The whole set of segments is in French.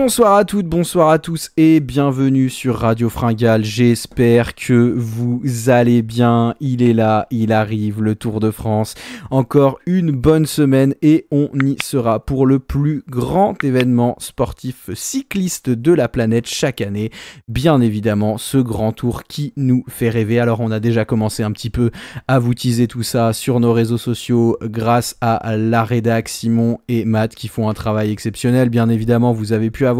Bonsoir à toutes, bonsoir à tous et bienvenue sur Radio Fringale. J'espère que vous allez bien. Il est là, il arrive, le Tour de France. Encore une bonne semaine et on y sera pour le plus grand événement sportif cycliste de la planète chaque année. Bien évidemment, ce grand tour qui nous fait rêver. Alors on a déjà commencé un petit peu à vous teaser tout ça sur nos réseaux sociaux grâce à la rédac Simon et Matt qui font un travail exceptionnel. Bien évidemment, vous avez pu avoir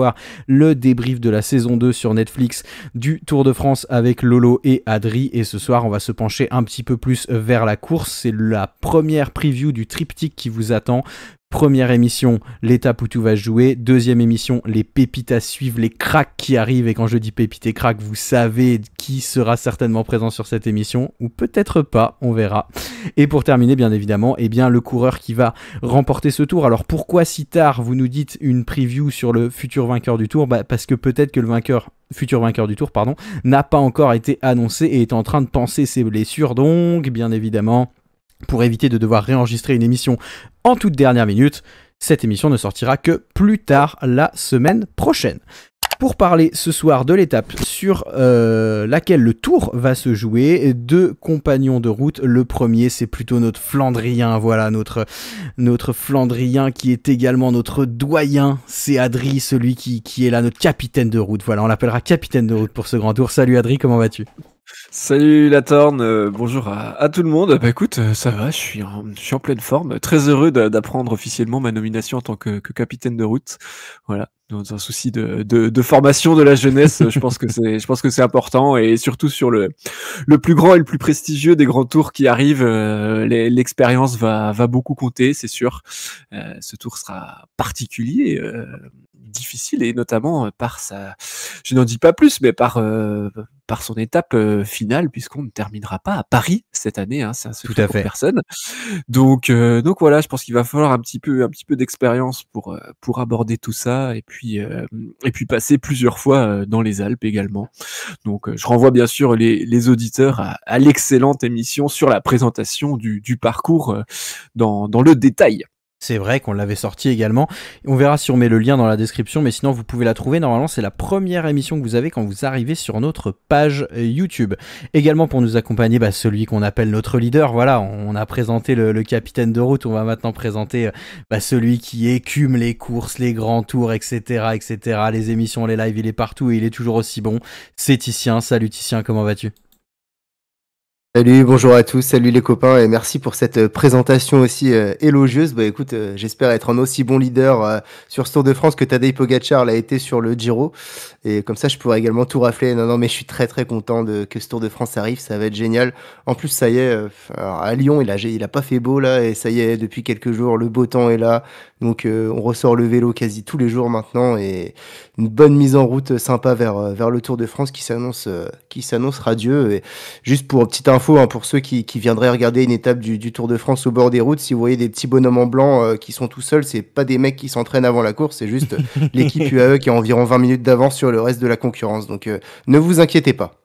le débrief de la saison 2 sur Netflix du Tour de France avec Lolo et Adri, et ce soir on va se pencher un petit peu plus vers la course. C'est la première preview du triptyque qui vous attend. Première émission, l'étape où tout va se jouer. Deuxième émission, les pépites à suivre, les cracks qui arrivent. Et quand je dis pépites et cracks, vous savez qui sera certainement présent sur cette émission. Ou peut-être pas, on verra. Et pour terminer, bien évidemment, eh bien, le coureur qui va remporter ce tour. Alors pourquoi si tard, vous nous dites une preview sur le futur vainqueur du tour ? Parce que peut-être que le futur vainqueur du tour, n'a pas encore été annoncé et est en train de panser ses blessures. Donc, bien évidemment, pour éviter de devoir réenregistrer une émission en toute dernière minute, cette émission ne sortira que plus tard la semaine prochaine. Pour parler ce soir de l'étape sur laquelle le tour va se jouer, deux compagnons de route. Le premier, c'est plutôt notre Flandrien, voilà, notre Flandrien qui est également notre doyen. C'est Adri, celui qui est là, notre capitaine de route. Voilà, on l'appellera capitaine de route pour ce grand tour. Salut Adri, comment vas-tu ? Salut la Torne, bonjour à tout le monde. Bah écoute, ça va, je suis en pleine forme. Très heureux d'apprendre officiellement ma nomination en tant que capitaine de route. Voilà, dans un souci de formation de la jeunesse, je pense que c'est important, et surtout sur le plus grand et le plus prestigieux des grands tours qui arrivent, l'expérience va beaucoup compter, c'est sûr. Ce tour sera particulier, difficile, et notamment par je n'en dis pas plus, mais par son étape finale, puisqu'on ne terminera pas à Paris cette année, hein, c'est un secret pour personne. Donc voilà, je pense qu'il va falloir un petit peu d'expérience pour aborder tout ça, et puis passer plusieurs fois dans les Alpes également. Donc je renvoie bien sûr les auditeurs à l'excellente émission sur la présentation du parcours dans le détail. C'est vrai qu'on l'avait sorti également. On verra si on met le lien dans la description, mais sinon vous pouvez la trouver. Normalement, c'est la première émission que vous avez quand vous arrivez sur notre page YouTube. Également pour nous accompagner, celui qu'on appelle notre leader. Voilà, on a présenté le capitaine de route. On va maintenant présenter celui qui écume les courses, les grands tours, etc., etc. Les émissions, les lives, il est partout et il est toujours aussi bon. C'est Titien. Salut Titien, comment vas-tu ? Salut, bonjour à tous, salut les copains, et merci pour cette présentation aussi élogieuse. Écoute, j'espère être un aussi bon leader sur ce Tour de France que Tadej Pogacar l'a été sur le Giro, et comme ça je pourrais également tout rafler. Non, mais je suis très très content que ce Tour de France arrive, ça va être génial. En plus, ça y est, à Lyon, il a pas fait beau là, et ça y est, depuis quelques jours, le beau temps est là. Donc on ressort le vélo quasi tous les jours maintenant, et une bonne mise en route sympa vers le Tour de France qui s'annonce radieux. Et juste pour petite info, pour ceux qui viendraient regarder une étape du Tour de France au bord des routes, si vous voyez des petits bonhommes en blanc qui sont tout seuls, c'est pas des mecs qui s'entraînent avant la course, c'est juste l'équipe UAE qui a environ 20 minutes d'avance sur le reste de la concurrence. Donc ne vous inquiétez pas.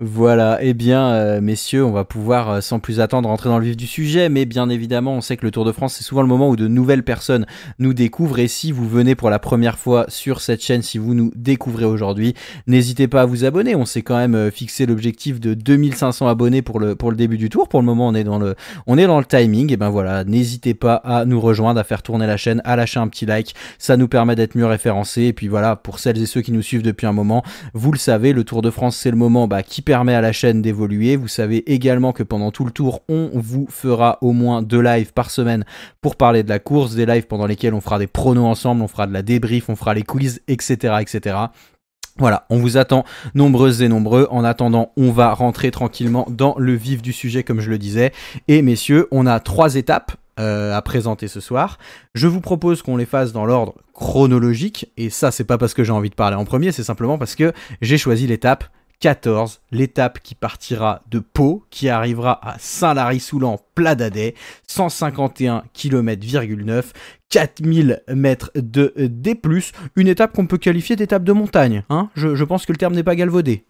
Voilà, eh bien messieurs, on va pouvoir sans plus attendre rentrer dans le vif du sujet, mais bien évidemment on sait que le Tour de France c'est souvent le moment où de nouvelles personnes nous découvrent, et si vous venez pour la première fois sur cette chaîne, si vous nous découvrez aujourd'hui, n'hésitez pas à vous abonner. On s'est quand même fixé l'objectif de 2500 abonnés pour le début du tour. Pour le moment on est dans le timing, et ben voilà, n'hésitez pas à nous rejoindre, à faire tourner la chaîne, à lâcher un petit like, ça nous permet d'être mieux référencés. Et puis voilà, pour celles et ceux qui nous suivent depuis un moment, vous le savez, le Tour de France c'est le moment qui permet à la chaîne d'évoluer. Vous savez également que pendant tout le tour, on vous fera au moins 2 lives par semaine pour parler de la course, des lives pendant lesquels on fera des pronos ensemble, on fera de la débrief, on fera les quiz, etc., etc. Voilà, on vous attend nombreuses et nombreux. En attendant, on va rentrer tranquillement dans le vif du sujet, comme je le disais. Et messieurs, on a 3 étapes à présenter ce soir. Je vous propose qu'on les fasse dans l'ordre chronologique, et ça c'est pas parce que j'ai envie de parler en premier, c'est simplement parce que j'ai choisi l'étape 14, l'étape qui partira de Pau, qui arrivera à Saint-Lary-Soulan, Pladadès, 151 km,9, 4000 mètres de D+, une étape qu'on peut qualifier d'étape de montagne, hein. Je pense que le terme n'est pas galvaudé.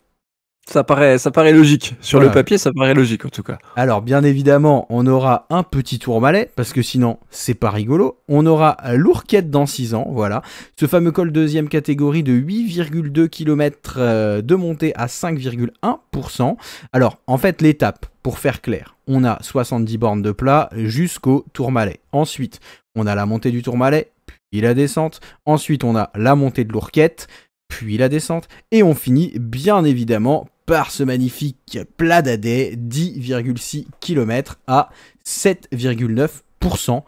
Ça paraît logique. Sur Voilà. le papier, ça paraît logique en tout cas. Alors, bien évidemment, on aura un petit tourmalet, parce que sinon, c'est pas rigolo. On aura l'Ourquette dans 6 ans, voilà. Ce fameux col deuxième catégorie de 8,2 km de montée à 5,1%. Alors, en fait, l'étape, pour faire clair, on a 70 bornes de plat jusqu'au tourmalet. Ensuite, on a la montée du tourmalet, puis la descente. Ensuite, on a la montée de l'Ourquette, puis la descente. Et on finit, bien évidemment, par ce magnifique plat d'Adet, 10,6 km à 7,9%.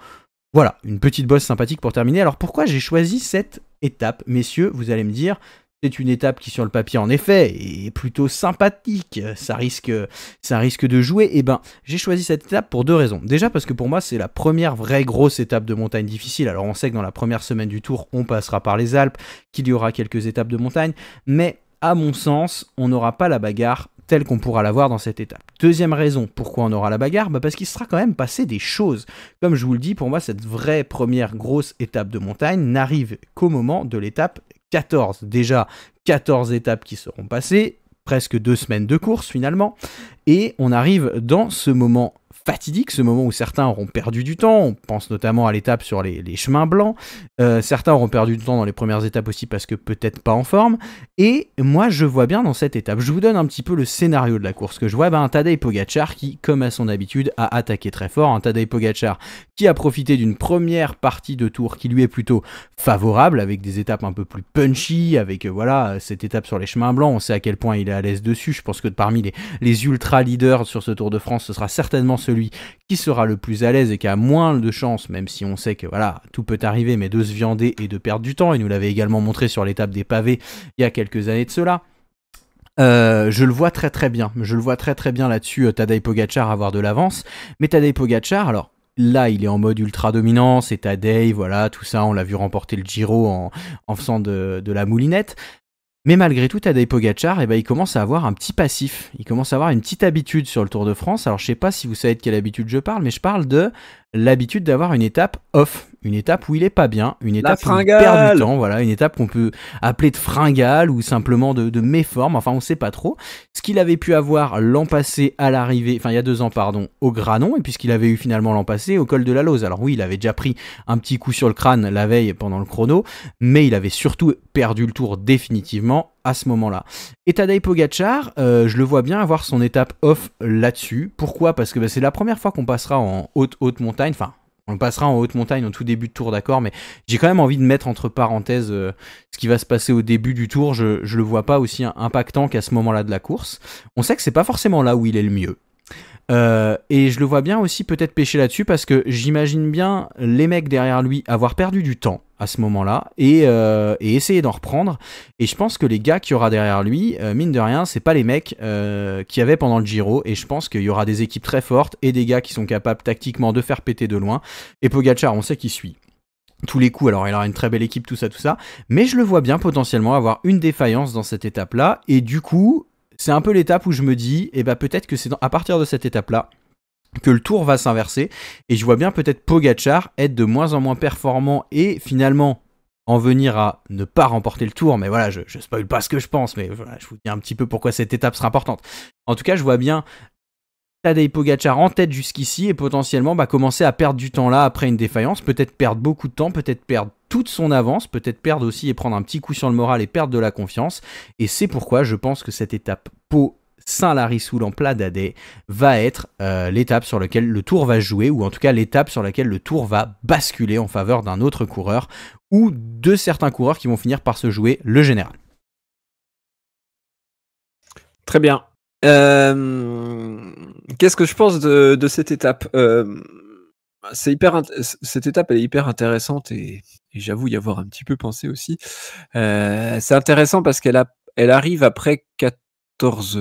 Voilà, une petite bosse sympathique pour terminer. Alors pourquoi j'ai choisi cette étape, messieurs? Vous allez me dire, c'est une étape qui sur le papier en effet est plutôt sympathique, ça risque de jouer. Et ben, j'ai choisi cette étape pour deux raisons. Déjà parce que pour moi c'est la première vraie grosse étape de montagne difficile. Alors on sait que dans la première semaine du Tour, on passera par les Alpes, qu'il y aura quelques étapes de montagne, mais à mon sens, on n'aura pas la bagarre telle qu'on pourra l'avoir dans cette étape. Deuxième raison, pourquoi on aura la bagarre? Parce qu'il sera quand même passé des choses. Comme je vous le dis, pour moi, cette vraie première grosse étape de montagne n'arrive qu'au moment de l'étape 14. Déjà, 14 étapes qui seront passées, presque 2 semaines de course finalement, et on arrive dans ce moment fatidique, ce moment où certains auront perdu du temps. On pense notamment à l'étape sur les chemins blancs. Certains auront perdu du temps dans les premières étapes aussi parce que peut-être pas en forme. Et moi, je vois bien dans cette étape, je vous donne un petit peu le scénario de la course que je vois. Un Tadej Pogačar qui, comme à son habitude, a attaqué très fort. Un Tadej Pogačar qui a profité d'une première partie de tour qui lui est plutôt favorable, avec des étapes un peu plus punchy, avec voilà cette étape sur les chemins blancs. On sait à quel point il est à l'aise dessus. Je pense que parmi les ultra leaders sur ce Tour de France, ce sera certainement celui qui sera le plus à l'aise et qui a moins de chances, même si on sait que voilà, tout peut arriver, mais de se viander et de perdre du temps. Il nous l'avait également montré sur l'étape des pavés il y a quelques années de cela. Je le vois très très bien. Je le vois très très bien là-dessus, Tadej Pogačar avoir de l'avance. Mais Tadej Pogačar, alors là, il est en mode ultra dominant, c'est Tadej, voilà, tout ça, on l'a vu remporter le Giro en faisant de la moulinette. Mais malgré tout, Tadej Pogačar, il commence à avoir un petit passif. Il commence à avoir une petite habitude sur le Tour de France. Alors, je sais pas si vous savez de quelle habitude je parle, mais je parle de l'habitude d'avoir une étape off. Une étape où il est pas bien, une étape où il perd du temps, voilà, une étape qu'on peut appeler de fringale ou simplement de méforme, enfin on sait pas trop. Ce qu'il avait pu avoir l'an passé à l'arrivée, enfin il y a 2 ans pardon, au Granon, et puis ce qu'il avait eu finalement l'an passé au col de la Lose. Alors oui, il avait déjà pris un petit coup sur le crâne la veille pendant le chrono, mais il avait surtout perdu le Tour définitivement à ce moment-là. Et Tadej Pogačar, je le vois bien avoir son étape off là-dessus. Pourquoi? Parce que c'est la première fois qu'on passera en haute montagne, enfin on passera en haute montagne au tout début de Tour, d'accord, mais j'ai quand même envie de mettre entre parenthèses ce qui va se passer au début du Tour. Je le vois pas aussi impactant qu'à ce moment-là de la course. On sait que c'est pas forcément là où il est le mieux. Et je le vois bien aussi peut-être pêcher là-dessus parce que j'imagine bien les mecs derrière lui avoir perdu du temps à ce moment-là et essayer d'en reprendre. Et je pense que les gars qu'il y aura derrière lui, mine de rien, c'est pas les mecs qu'il y avait pendant le Giro. Et je pense qu'il y aura des équipes très fortes et des gars qui sont capables tactiquement de faire péter de loin. Et Pogačar, on sait qu'il suit tous les coups, alors il aura une très belle équipe, tout ça, mais je le vois bien potentiellement avoir une défaillance dans cette étape-là. Et du coup, c'est un peu l'étape où je me dis, peut-être que c'est à partir de cette étape-là que le Tour va s'inverser, et je vois bien peut-être Pogačar être de moins en moins performant et finalement en venir à ne pas remporter le Tour. Mais voilà, je spoil pas ce que je pense, mais voilà, je vous dis un petit peu pourquoi cette étape sera importante. En tout cas, je vois bien Tadej Pogačar en tête jusqu'ici et potentiellement commencer à perdre du temps là après une défaillance, peut-être perdre beaucoup de temps, peut-être perdre toute son avance, peut-être perdre aussi et prendre un petit coup sur le moral et perdre de la confiance. Et c'est pourquoi je pense que cette étape Pau Saint-Lary-Soulan en plat d'Adet va être l'étape sur laquelle le Tour va jouer, ou en tout cas l'étape sur laquelle le Tour va basculer en faveur d'un autre coureur ou de certains coureurs qui vont finir par se jouer le général. Très bien. Qu'est-ce que je pense de cette étape? Cette étape elle est hyper intéressante et j'avoue y avoir un petit peu pensé aussi. C'est intéressant parce qu'elle arrive après 14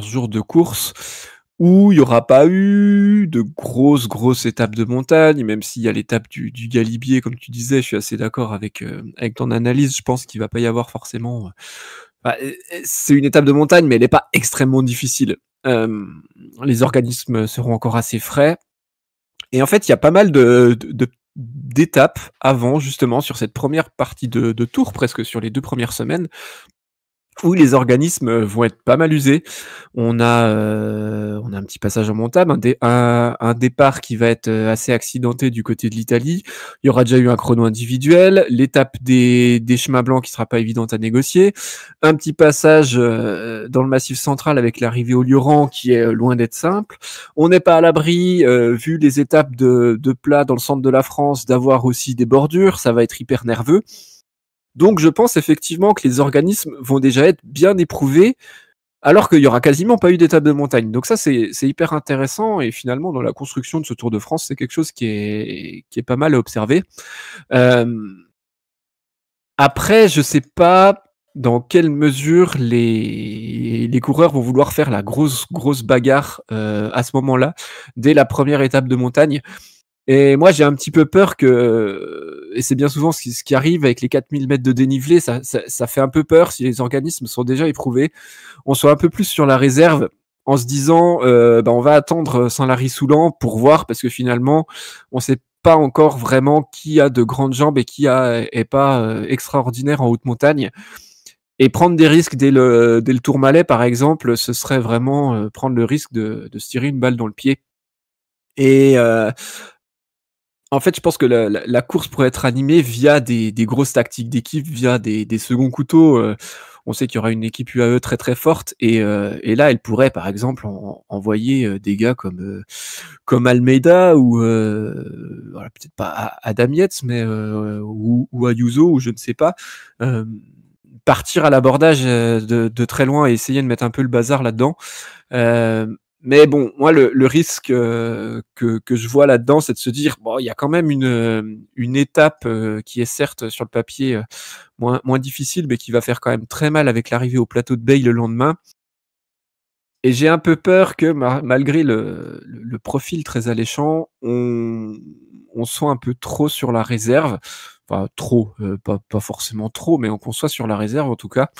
jours de course où il n'y aura pas eu de grosses étapes de montagne, même s'il y a l'étape du Galibier, comme tu disais. Je suis assez d'accord avec ton analyse. Je pense qu'il va pas y avoir forcément... c'est une étape de montagne, mais elle n'est pas extrêmement difficile. Les organismes seront encore assez frais. Et en fait, il y a pas mal d'étapes avant, justement, sur cette première partie de tour, presque sur les 2 premières semaines, où les organismes vont être pas mal usés. On a un petit passage en montagne, un départ qui va être assez accidenté du côté de l'Italie. Il y aura déjà eu un chrono individuel, l'étape des chemins blancs qui sera pas évidente à négocier, un petit passage dans le Massif central avec l'arrivée au Lioran qui est loin d'être simple. On n'est pas à l'abri, vu les étapes de plat dans le centre de la France, d'avoir aussi des bordures, ça va être hyper nerveux. Donc je pense effectivement que les organismes vont déjà être bien éprouvés, alors qu'il y aura quasiment pas eu d'étape de montagne. Donc ça, c'est hyper intéressant, et finalement, dans la construction de ce Tour de France, c'est quelque chose qui est pas mal à observer. Après, je sais pas dans quelle mesure les coureurs vont vouloir faire la grosse bagarre à ce moment-là, dès la première étape de montagne. Et moi, j'ai un petit peu peur que, et c'est bien souvent ce qui arrive avec les 4000 mètres de dénivelé, ça fait un peu peur si les organismes sont déjà éprouvés. On soit un peu plus sur la réserve en se disant, on va attendre Saint-Lary-Soulan pour voir, parce que finalement, on sait pas encore vraiment qui a de grandes jambes et qui est pas extraordinaire en haute montagne. Et prendre des risques dès le Tourmalet, par exemple, ce serait vraiment prendre le risque de se tirer une balle dans le pied. Et en fait, je pense que la course pourrait être animée via des grosses tactiques d'équipe, via des seconds couteaux. On sait qu'il y aura une équipe UAE très très forte, et là, elle pourrait, par exemple, envoyer des gars comme Almeida, ou voilà, peut-être pas Adam Yates, mais ou Ayuso, ou je ne sais pas. Partir à l'abordage de très loin et essayer de mettre un peu le bazar là-dedans. Mais bon, moi, le risque que je vois là-dedans, c'est de se dire, bon, il y a quand même une étape qui est certes sur le papier moins difficile, mais qui va faire quand même très mal avec l'arrivée au plateau de Bay le lendemain. Et j'ai un peu peur que malgré le profil très alléchant, on soit un peu trop sur la réserve. Enfin, trop, pas forcément trop, mais qu'on soit sur la réserve en tout cas.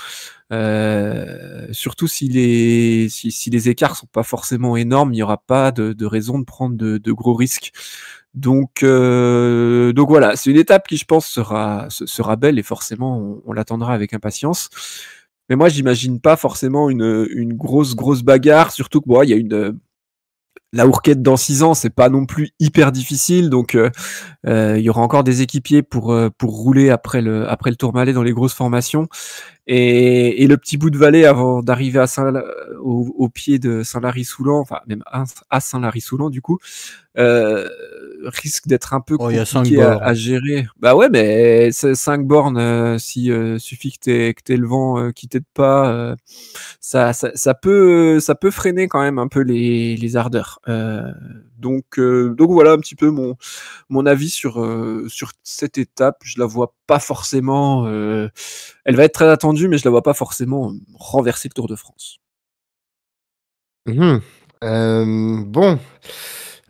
Surtout si les écarts sont pas forcément énormes, il n'y aura pas de raison de prendre de gros risques. Donc voilà, c'est une étape qui, je pense, sera belle, et forcément on l'attendra avec impatience. Mais moi, j'imagine pas forcément une grosse bagarre, surtout que bon, il y a la Hourquette dans 6 ans, c'est pas non plus hyper difficile, donc il y aura encore des équipiers pour rouler après le Tourmalet dans les grosses formations. Et le petit bout de vallée avant d'arriver au pied de Saint-Lary-Soulan, enfin même à Saint-Lary-Soulan du coup, risque d'être un peu Oh, il y a 5 compliqué bornes. à gérer. Bah ouais, mais 5 bornes, si suffit que t'aies le vent qui t'aide pas, ça peut freiner quand même un peu les ardeurs. Donc voilà un petit peu mon avis sur cette étape. Je la vois pas forcément. Elle va être très attendue, mais je la vois pas forcément renverser le Tour de France. Bon,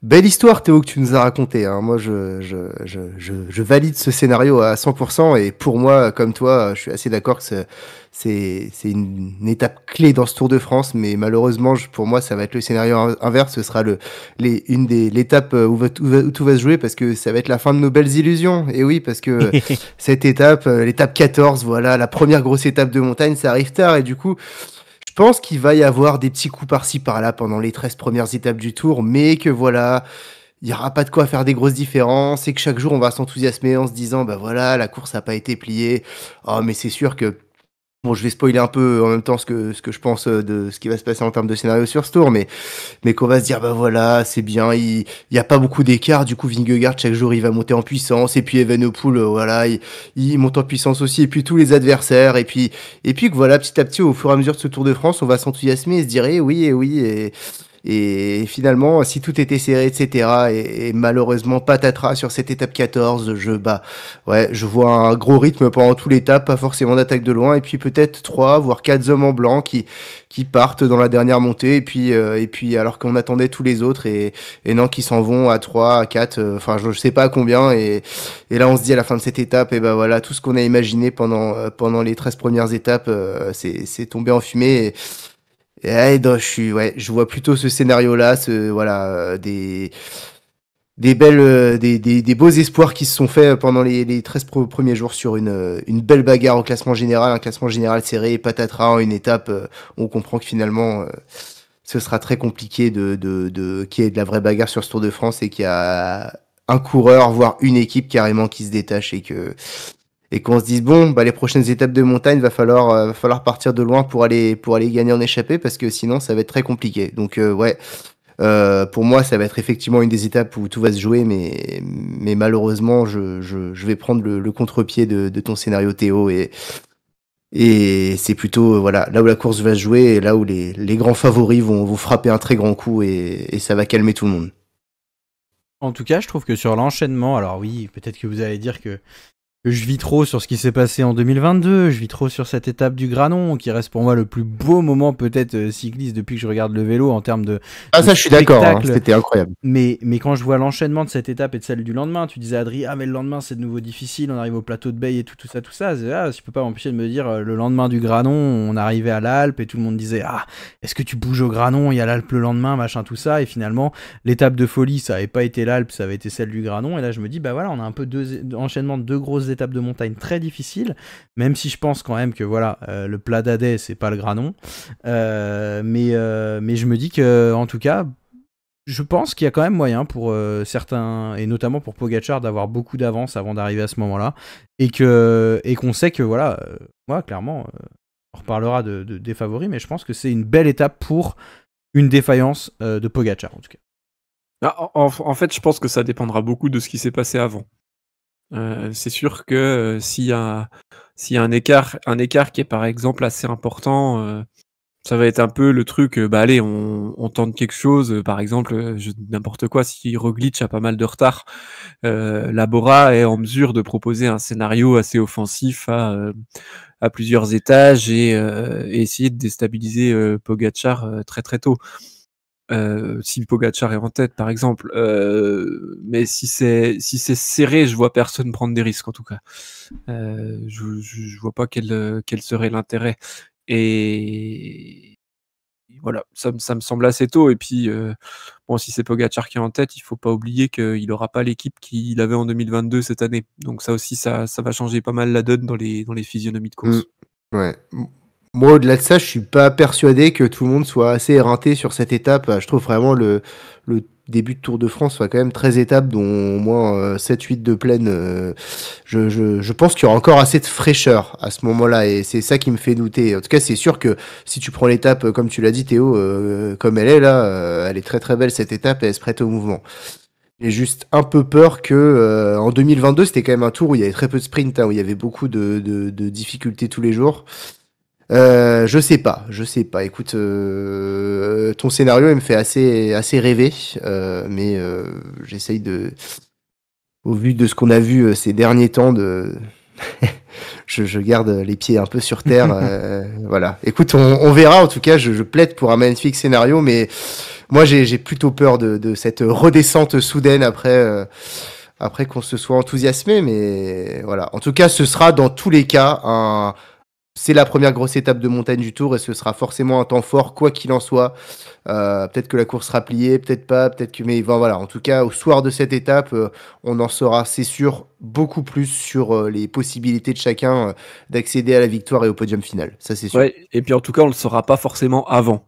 belle histoire Théo que tu nous as raconté, hein. Moi, je valide ce scénario à 100%, et pour moi, comme toi, je suis assez d'accord que c'est une étape clé dans ce Tour de France, mais malheureusement, pour moi, ça va être le scénario inverse. Ce sera l'étape où tout va se jouer, parce que ça va être la fin de nos belles illusions. Et oui, parce que cette étape, l'étape 14, voilà, la première grosse étape de montagne, ça arrive tard, et du coup, je pense qu'il va y avoir des petits coups par-ci par-là pendant les 13 premières étapes du Tour, mais que voilà, il n'y aura pas de quoi faire des grosses différences, et que chaque jour on va s'enthousiasmer en se disant, bah voilà, la course n'a pas été pliée. Oh, mais c'est sûr que, bon, je vais spoiler un peu en même temps ce que je pense de ce qui va se passer en termes de scénario sur ce Tour, mais qu'on va se dire, bah voilà, c'est bien, il y a pas beaucoup d'écart, du coup Vingegaard chaque jour il va monter en puissance, et puis Evenepoel, voilà, il monte en puissance aussi, et puis tous les adversaires, et puis que voilà, petit à petit, au fur et à mesure de ce Tour de France, on va s'enthousiasmer et se dire, et finalement, si tout était serré, etc., et malheureusement, patatras sur cette étape 14, je vois un gros rythme pendant toute l'étape, pas forcément d'attaque de loin, et puis peut-être 3, voire 4 hommes en blanc qui partent dans la dernière montée, et puis alors qu'on attendait tous les autres, et non, qui s'en vont à 3, à 4, enfin, je sais pas à combien, et là, on se dit à la fin de cette étape, et ben voilà, tout ce qu'on a imaginé pendant les 13 premières étapes, c'est tombé en fumée, je vois plutôt ce scénario-là, voilà, des beaux espoirs qui se sont faits pendant les 13 premiers jours sur une belle bagarre au classement général, un classement général serré, patatras, une étape où on comprend que finalement ce sera très compliqué qu'il y ait de la vraie bagarre sur ce Tour de France et qu'il y a un coureur, voire une équipe carrément qui se détache et qu'on se dise bon, bah les prochaines étapes de montagne va falloir partir de loin pour aller gagner en échappée parce que sinon ça va être très compliqué. Donc ouais. Pour moi, ça va être effectivement une des étapes où tout va se jouer, mais malheureusement, je vais prendre le contre-pied de ton scénario, Théo, et c'est plutôt voilà là où la course va se jouer et là où les grands favoris vont frapper un très grand coup et ça va calmer tout le monde. En tout cas, je trouve que sur l'enchaînement, alors oui, peut-être que vous allez dire que je vis trop sur ce qui s'est passé en 2022, je vis trop sur cette étape du Granon, qui reste pour moi le plus beau moment peut-être cycliste depuis que je regarde le vélo en termes de ça je suis d'accord, hein, c'était incroyable. Mais quand je vois l'enchaînement de cette étape et de celle du lendemain, tu disais Adri, mais le lendemain c'est de nouveau difficile, on arrive au plateau de Bay et tout ça, je peux pas m'empêcher de me dire, le lendemain du Granon, on arrivait à l'Alpe et tout le monde disait, est-ce que tu bouges au Granon, il y a l'Alpe le lendemain, machin, tout ça, et finalement, l'étape de folie, ça avait pas été l'Alpe, ça avait été celle du Granon, et là je me dis, bah voilà, on a un peu enchaînement de deux grosses étapes de montagne très difficiles, même si je pense quand même que voilà, le plat d'Adé, c'est pas le Granon, mais je me dis que, en tout cas, je pense qu'il y a quand même moyen pour certains, et notamment pour Pogačar, d'avoir beaucoup d'avance avant d'arriver à ce moment-là, et qu'on sait que voilà, moi clairement, on reparlera des favoris, mais je pense que c'est une belle étape pour une défaillance de Pogačar en tout cas. En fait, je pense que ça dépendra beaucoup de ce qui s'est passé avant. C'est sûr que s'il y a un écart qui est par exemple assez important, ça va être un peu le truc, allez, on tente quelque chose, par exemple, n'importe quoi, si Roglic a pas mal de retard, la Bora est en mesure de proposer un scénario assez offensif à plusieurs étages et essayer de déstabiliser Pogačar très très tôt. Si Pogačar est en tête, par exemple, mais si c'est serré, je vois personne prendre des risques en tout cas. Je vois pas quel serait l'intérêt. Et voilà, ça me semble assez tôt. Et puis, bon, si c'est Pogačar qui est en tête, il faut pas oublier qu'il n'aura pas l'équipe qu'il avait en 2022 cette année. Donc ça aussi, ça va changer pas mal la donne dans les physionomies de course. Ouais. Moi, au-delà de ça, je suis pas persuadé que tout le monde soit assez éreinté sur cette étape. Je trouve vraiment le début de Tour de France soit quand même 13 étapes, dont au moins 7-8 de plaine. Je pense qu'il y aura encore assez de fraîcheur à ce moment-là, et c'est ça qui me fait douter. En tout cas, c'est sûr que si tu prends l'étape, comme tu l'as dit, Théo, comme elle est là, elle est très très belle cette étape et elle se prête au mouvement. J'ai juste un peu peur que en 2022, c'était quand même un tour où il y avait très peu de sprint, hein, où il y avait beaucoup de difficultés tous les jours. Je sais pas. Écoute, ton scénario il me fait assez rêver, mais j'essaye au vu de ce qu'on a vu ces derniers temps, je garde les pieds un peu sur terre. Voilà. Écoute, on verra. En tout cas, je plaide pour un magnifique scénario, mais moi j'ai plutôt peur de cette redescente soudaine après qu'on se soit enthousiasmé. Mais voilà. En tout cas, ce sera dans tous les cas c'est la première grosse étape de montagne du Tour et ce sera forcément un temps fort, quoi qu'il en soit. Peut-être que la course sera pliée, peut-être pas, mais bon, voilà. En tout cas, au soir de cette étape, on en saura, c'est sûr, beaucoup plus sur les possibilités de chacun d'accéder à la victoire et au podium final. Ça, c'est sûr. Ouais, et puis en tout cas, on le saura pas forcément avant.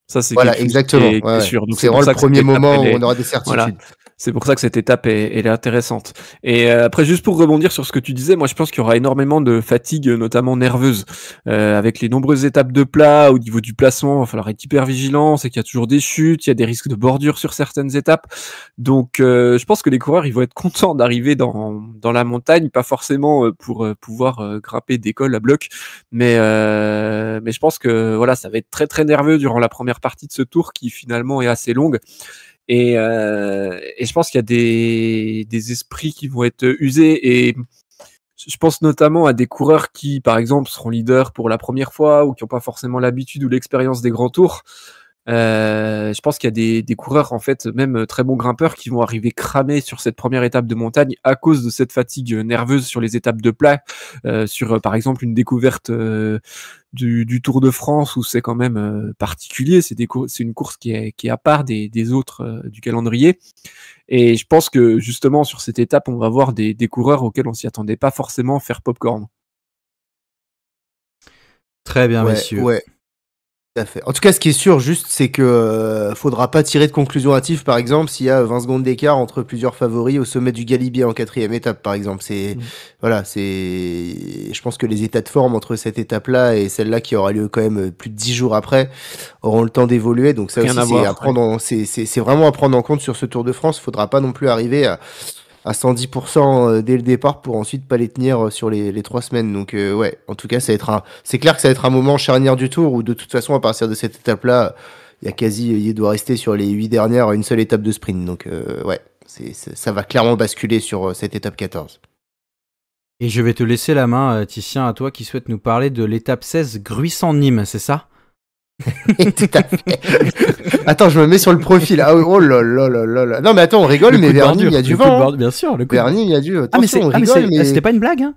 Ça, c'est voilà, quelque chose exactement. qui est sûr. Donc c'est vraiment le premier moment où on aura des certitudes. Voilà. C'est pour ça que cette étape elle est intéressante. Et après, juste pour rebondir sur ce que tu disais, moi je pense qu'il y aura énormément de fatigue, notamment nerveuse, avec les nombreuses étapes de plat. Au niveau du placement, il va falloir être hyper vigilant. C'est qu'il y a toujours des chutes, il y a des risques de bordure sur certaines étapes. Donc je pense que les coureurs ils vont être contents d'arriver dans la montagne, pas forcément pour pouvoir grimper des cols à bloc, mais je pense que voilà, ça va être très très nerveux durant la première partie de ce tour qui finalement est assez longue. Et je pense qu'il y a des esprits qui vont être usés, et je pense notamment à des coureurs qui, par exemple, seront leaders pour la première fois ou qui n'ont pas forcément l'habitude ou l'expérience des grands tours. Je pense qu'il y a des coureurs, en fait, même très bons grimpeurs, qui vont arriver cramés sur cette première étape de montagne à cause de cette fatigue nerveuse sur les étapes de plat, par exemple, une découverte du Tour de France où c'est quand même particulier. C'est une course qui est à part des autres du calendrier. Et je pense que justement, sur cette étape, on va voir des coureurs auxquels on s'y attendait pas forcément faire popcorn. Très bien, Ouais, messieurs. ouais. Tout à fait. En tout cas, ce qui est sûr, juste, c'est que faudra pas tirer de conclusion hâtive, par exemple, s'il y a 20 secondes d'écart entre plusieurs favoris au sommet du Galibier en 4e étape, par exemple. Voilà, je pense que les états de forme entre cette étape-là et celle-là qui aura lieu quand même plus de 10 jours après auront le temps d'évoluer. Donc ça Rien à aussi, voir, c'est vraiment à prendre en compte sur ce Tour de France. Faudra pas non plus arriver à 110% dès le départ pour ensuite pas les tenir sur les 3 semaines. Donc ouais, en tout cas, c'est clair que ça va être un moment charnière du Tour où de toute façon, à partir de cette étape-là, il doit rester sur les 8 dernières une seule étape de sprint. Donc ouais, ça va clairement basculer sur cette étape 14. Et je vais te laisser la main, Titien, à toi qui souhaite nous parler de l'étape 16 Gruissant-Nîmes, c'est ça? Tout à fait. Attends, je me mets sur le profil. Ah oui, oh là là là là là. Non mais attends, on rigole, mais Verny, il y a du vent. Bien sûr, le coup Verny, il y a du. Ah mais Attention, on rigole, mais c'était pas une blague, hein?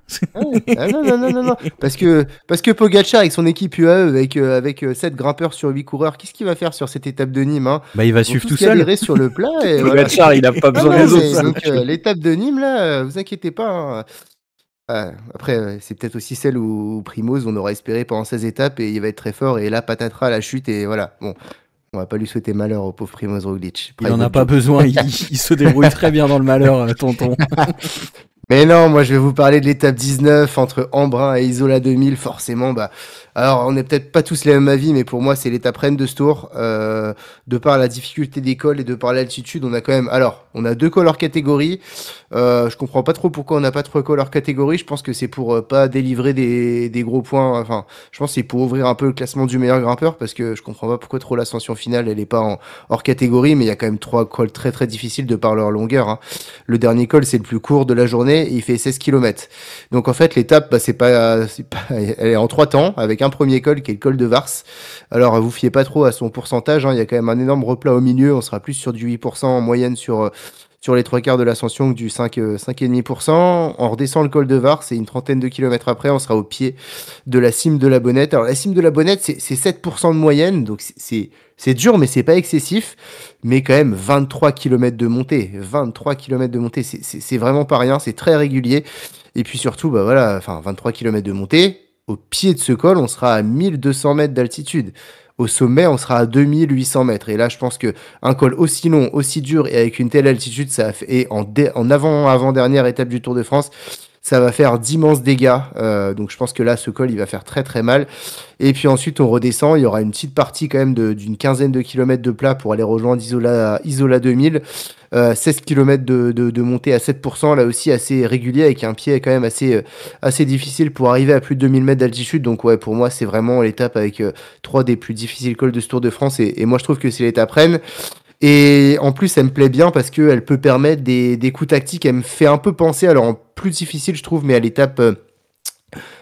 Ah non, non, non, non, non. Parce que Pogacar avec son équipe UAE, avec 7 grimpeurs sur 8 coureurs, qu'est-ce qu'il va faire sur cette étape de Nîmes, hein? Bah il va Ils vont suivre tous tout seul. galérer sur le plat. Et voilà. Pogacar, il a pas Ah besoin non, des mais autres. donc l'étape de Nîmes là, vous inquiétez pas, hein. Après, c'est peut-être aussi celle où Primoz, on aura espéré pendant 16 étapes et il va être très fort et là patatras la chute et voilà. Bon, on va pas lui souhaiter malheur au pauvre Primoz Roglic. Il en a pas besoin, il se débrouille très bien dans le malheur, tonton. Mais non, moi je vais vous parler de l'étape 19 entre Embrun et Isola 2000, forcément. Bah, alors on n'est peut-être pas tous les mêmes avis, mais pour moi c'est l'étape reine de ce tour. De par la difficulté des cols et de par l'altitude, on a quand même. Alors, on a 2 cols hors catégorie. Je comprends pas trop pourquoi on n'a pas 3 cols hors catégorie. Je pense que c'est pour pas délivrer des gros points. Enfin, je pense que c'est pour ouvrir un peu le classement du meilleur grimpeur parce que je comprends pas pourquoi trop l'ascension finale elle est pas hors catégorie, mais il y a quand même 3 cols très très difficiles de par leur longueur, hein. Le dernier col, c'est le plus court de la journée et il fait 16 km. Donc en fait, l'étape, bah, elle est en 3 temps avec un premier col qui est le col de Vars. Alors vous fiez pas trop à son pourcentage, hein. Il y a quand même un énorme replat au milieu. On sera plus sur du 8% en moyenne sur les 3/4 de l'ascension que du 5,5%. On redescend le col de Vars et une trentaine de kilomètres après, on sera au pied de la cime de la Bonnette. Alors la cime de la Bonnette, c'est 7% de moyenne, donc c'est dur, mais c'est pas excessif. Mais quand même, 23 km de montée. 23 km de montée, c'est vraiment pas rien, c'est très régulier. Et puis surtout, bah voilà, enfin 23 km de montée. Au pied de ce col, on sera à 1200 mètres d'altitude. Au sommet, on sera à 2800 mètres. Et là, je pense que un col aussi long, aussi dur et avec une telle altitude, et en avant-dernière étape du Tour de France, ça va faire d'immenses dégâts. Donc je pense que là, ce col, il va faire très très mal. Et puis ensuite, on redescend. Il y aura une petite partie quand même d'une quinzaine de kilomètres de plat pour aller rejoindre Isola 2000. 16 km de montée à 7%, là aussi assez régulier, avec un pied quand même assez difficile pour arriver à plus de 2000 mètres d'altitude. Donc ouais, pour moi, c'est vraiment l'étape avec 3 des plus difficiles cols de ce Tour de France. Et moi, je trouve que c'est l'étape reine. Et en plus, elle me plaît bien parce qu'elle peut permettre des coups tactiques. Elle me fait un peu penser, alors en plus difficile, je trouve, mais à l'étape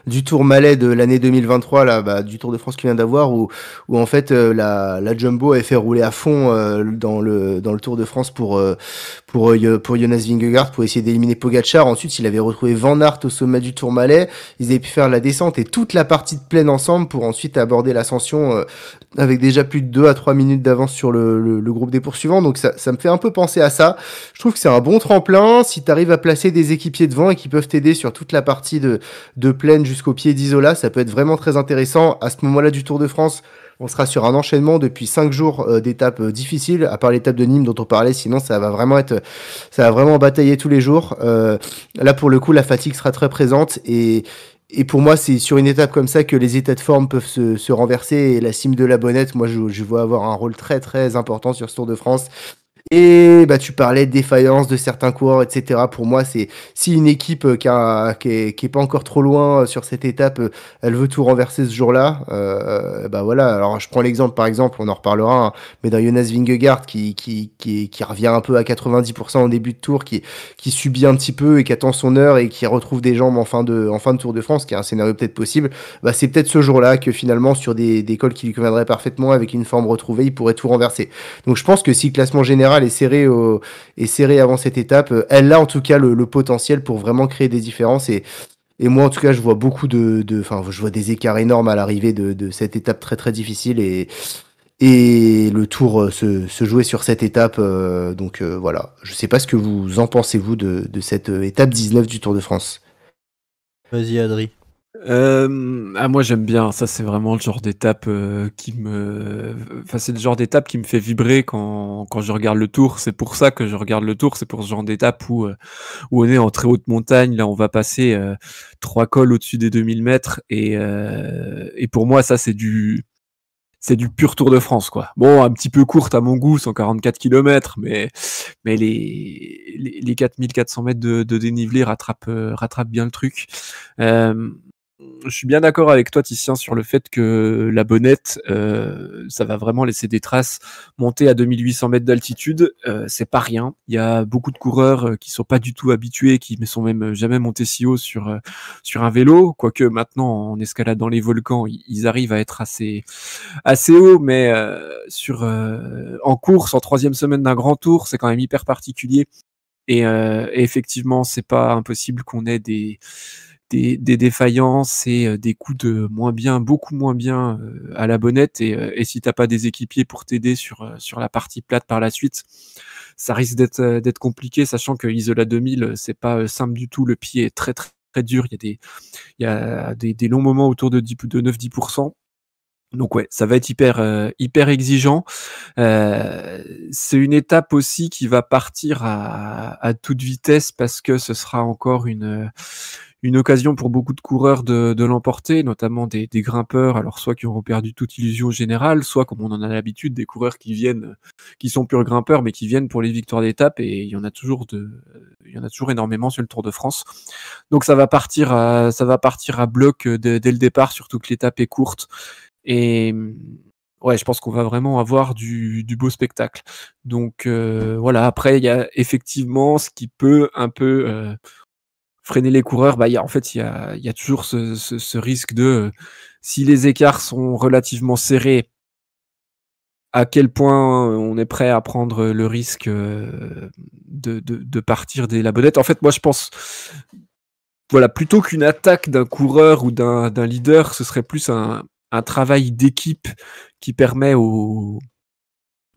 du Tour Malais de l'année 2023, là, bah, du Tour de France qu'il vient d'avoir, où en fait la Jumbo avait fait rouler à fond dans le Tour de France pour Jonas Vingegaard pour essayer d'éliminer Pogacar. Ensuite, il avait retrouvé Van Aert au sommet du Tour Malais. Ils avaient pu faire la descente et toute la partie de plaine ensemble pour ensuite aborder l'ascension avec déjà plus de 2 à 3 minutes d'avance sur le groupe des poursuivants. Donc ça me fait un peu penser à ça. Je trouve que c'est un bon tremplin si tu arrives à placer des équipiers devant et qui peuvent t'aider sur toute la partie de plaine jusqu'au pied d'Isola. Ça peut être vraiment très intéressant. À ce moment-là du Tour de France, on sera sur un enchaînement depuis 5 jours d'étapes difficiles, à part l'étape de Nîmes dont on parlait. Sinon, ça va vraiment batailler tous les jours. Là, pour le coup, la fatigue sera très présente et pour moi, c'est sur une étape comme ça que les états de forme peuvent se renverser. Et la cime de la Bonnette, moi, je vois avoir un rôle très, très important sur ce Tour de France. Et bah, tu parlais de défaillance de certains coureurs, etc. Pour moi, c'est si une équipe qui est pas encore trop loin sur cette étape, elle veut tout renverser ce jour-là, bah voilà. Alors je prends l'exemple, par exemple, on en reparlera, hein, mais dans Jonas Vingegaard qui revient un peu à 90% au début de tour, qui subit un petit peu et qui attend son heure et qui retrouve des jambes en fin de Tour de France, qui est un scénario peut-être possible, bah c'est peut-être ce jour-là que finalement sur des cols qui lui conviendraient parfaitement avec une forme retrouvée, il pourrait tout renverser. Donc je pense que si le classement général est serré avant cette étape, elle a en tout cas le potentiel pour vraiment créer des différences. Et moi en tout cas je vois je vois des écarts énormes à l'arrivée de cette étape très très difficile et le tour se jouer sur cette étape. Voilà, je sais pas ce que vous en pensez vous de cette étape 19 du Tour de France. Vas-y, Adri. Moi j'aime bien, ça c'est vraiment le genre d'étape c'est le genre d'étape qui me fait vibrer quand je regarde le Tour. C'est pour ça que je regarde le Tour, c'est pour ce genre d'étape où on est en très haute montagne. Là on va passer 3 cols au-dessus des 2000 mètres et pour moi ça c'est du pur Tour de France, quoi. Bon, un petit peu courte à mon goût, 144 km, mais les 4400 mètres de dénivelé rattrapent bien le truc. Je suis bien d'accord avec toi, Titien, sur le fait que la Bonnette, ça va vraiment laisser des traces. Monter à 2800 mètres d'altitude, c'est pas rien. Il y a beaucoup de coureurs qui sont pas du tout habitués, qui ne sont même jamais montés si haut sur un vélo. Quoique maintenant, en escalade dans les volcans, ils arrivent à être assez haut, mais en course, en 3e semaine d'un grand tour, c'est quand même hyper particulier. Et effectivement, c'est pas impossible qu'on ait des défaillances et des coups de moins bien, beaucoup moins bien à la Bonnette. Et si t'as pas des équipiers pour t'aider sur la partie plate par la suite, ça risque d'être compliqué, sachant que Isola 2000, c'est pas simple du tout. Le pied est très très, très dur. Il y a des longs moments autour de 9-10%. Donc ouais, ça va être hyper exigeant. C'est une étape aussi qui va partir à toute vitesse parce que ce sera encore une occasion pour beaucoup de coureurs de l'emporter, notamment des grimpeurs, alors soit qui auront perdu toute illusion générale, soit comme on en a l'habitude, des coureurs qui sont purs grimpeurs mais qui viennent pour les victoires d'étape, et il y en a toujours énormément sur le Tour de France. Donc ça va partir à bloc dès le départ, surtout que l'étape est courte. Et ouais, je pense qu'on va vraiment avoir du beau spectacle. Donc voilà, après il y a effectivement ce qui peut un peu freiner les coureurs. Bah il y a toujours ce risque de si les écarts sont relativement serrés, à quel point on est prêt à prendre le risque de partir dès la Bonnette. En fait, moi je pense voilà, plutôt qu'une attaque d'un coureur ou d'un leader, ce serait plus un travail d'équipe qui permet au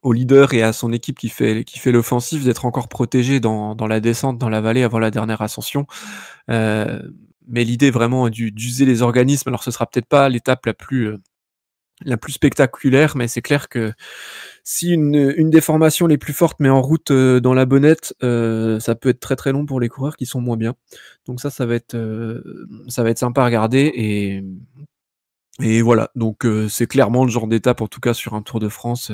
leader et à son équipe qui fait l'offensive d'être encore protégé dans la descente, dans la vallée avant la dernière ascension. Mais l'idée vraiment d'user les organismes, alors ce sera peut-être pas l'étape la plus spectaculaire, mais c'est clair que si une des formations les plus fortes met en route dans la Bonnette, ça peut être très très long pour les coureurs qui sont moins bien. Donc ça va être sympa à regarder. Et voilà, donc c'est clairement le genre d'étape, en tout cas sur un Tour de France,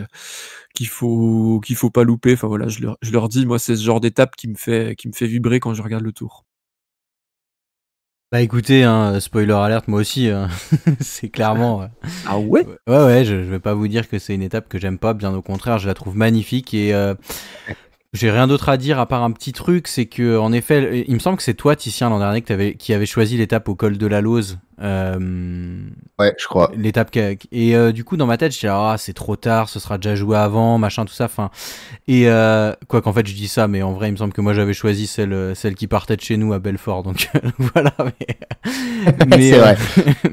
qu'il faut pas louper. Enfin voilà, je leur dis, moi c'est ce genre d'étape qui me fait vibrer quand je regarde le Tour. Bah écoutez, hein, spoiler alert, moi aussi, c'est clairement... Ah ouais? Ouais, je vais pas vous dire que c'est une étape que j'aime pas, bien au contraire, je la trouve magnifique et... j'ai rien d'autre à dire à part un petit truc, c'est que en effet, il me semble que c'est toi, Titien, l'an dernier, qui avait choisi l'étape au col de la Lose. Ouais, je crois. L'étape et du coup dans ma tête, je dis c'est trop tard, ce sera déjà joué avant, machin tout ça. Enfin et quoi qu'en fait je dis ça, mais en vrai il me semble que moi j'avais choisi celle qui partait de chez nous à Belfort, donc voilà. Mais c'est vrai.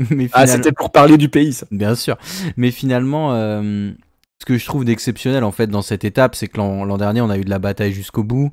Mais c'était pour parler du pays, ça. Bien sûr. Mais finalement. Ce que je trouve d'exceptionnel en fait dans cette étape, c'est que l'an dernier on a eu de la bataille jusqu'au bout.